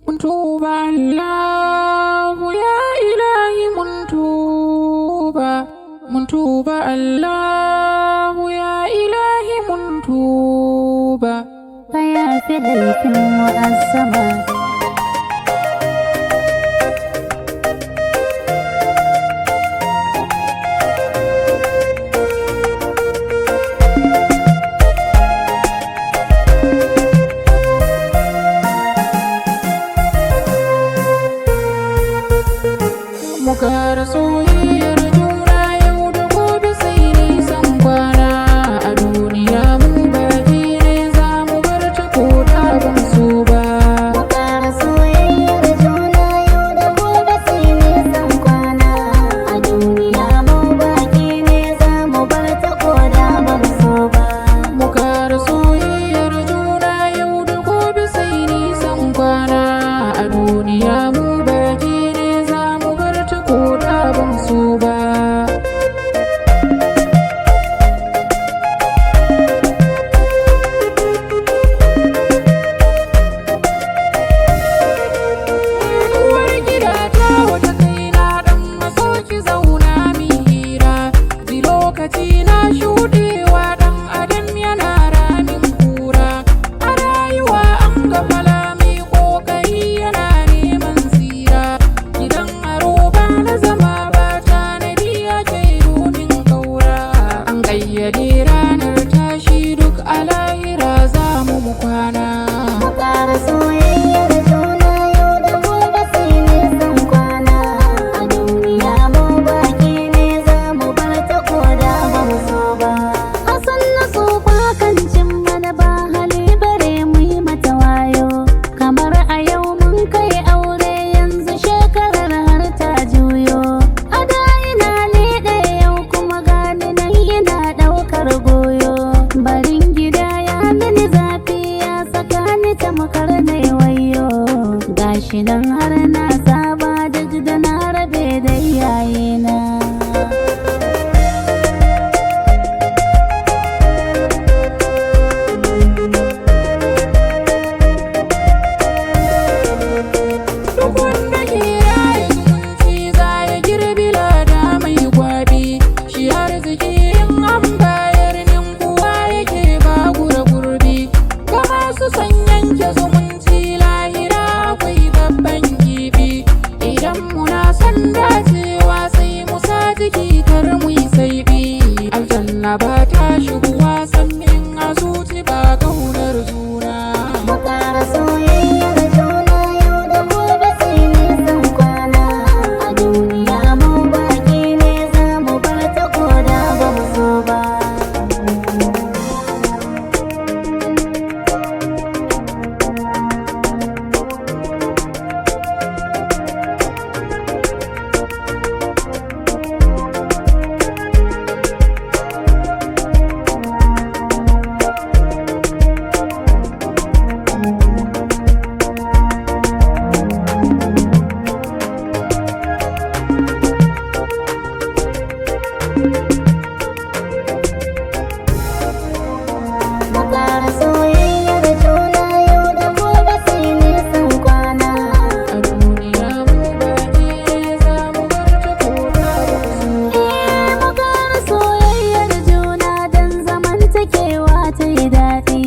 mun tuba Allah ya ilahi mun tuba Allah ya ilahi mun tuba kaya fi laifin mu'azzama muka soyayyar juna yau da gobe sai nisan kwana a duniya mu baki ne za mu bar ta koda ban so ba. Muka soyayyar juna yau da gobe sai nisan kwana a duniya mu baki ne za mu bar ta koda ban so ba. Muka soyayyar juna yau da gobe sai nisan kwana a duniya mu baki ne za mu bar ta koda ban so ba. Uwar gida ta wata kaina dan maso ki zauna mi hira, ji lokaci na shuɗewa dan adam yana ramin kura. A rayuwa an gafala mai ƙoƙari yana neman tsira, gidan aro ba na zama ba tanadi ake domin ƙaura. An ƙayyade ranar tashi duk a lahira za mu kwana. Muka soyayyar juna yau da gobe sai nisan kwana a duniya mu baki ne za mu bar ta koda ban so ba. Hasan na so kan cin mana ba hali bare mu yi mata wayo, kamar a yau mun kai aure yanzu shekarar har ta juyo. A da ina leɗe yau kuma gani nan yana ɗaukar goyo, barin gida ya mini zafi ya saka ni tamkar na wayo. Gashi nan har na saba duk da na rabe da iyayena. Duk wanda ke raye zumunci za ya girbi lada mai gwabi, shi arziki in an bayar ninkuwa yake ba gura gurbi. Ga masu son yanke zumunci lahira akwai babban kifi, idan muna son dacewa sai mu sa jiki kar mu yi saibi. Aljanna ba ta shigowa sannin a zuci ba kaunar juna. Muka soyayyar juna yau da gobe sai nisan kwana a duniya mu baki ne za mu bar ta koda ba mu so ba. Muka soyayyar juna yau da gobe sai nisan kwana A duniya mu baki ne za mu bar ta koda ban so ba. muka soyayyar juna don zamantakewa ta yi daɗi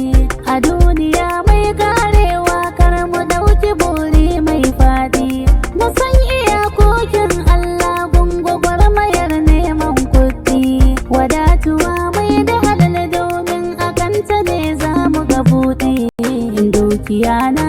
a duniya mai karewa kar mu ɗauki buri mai faɗi. Mu san iyakokin Allah gungugwar mayar neman kuɗi, wadatuwa mai da halal domin akanta ne za mu ga buɗi. Dukiya na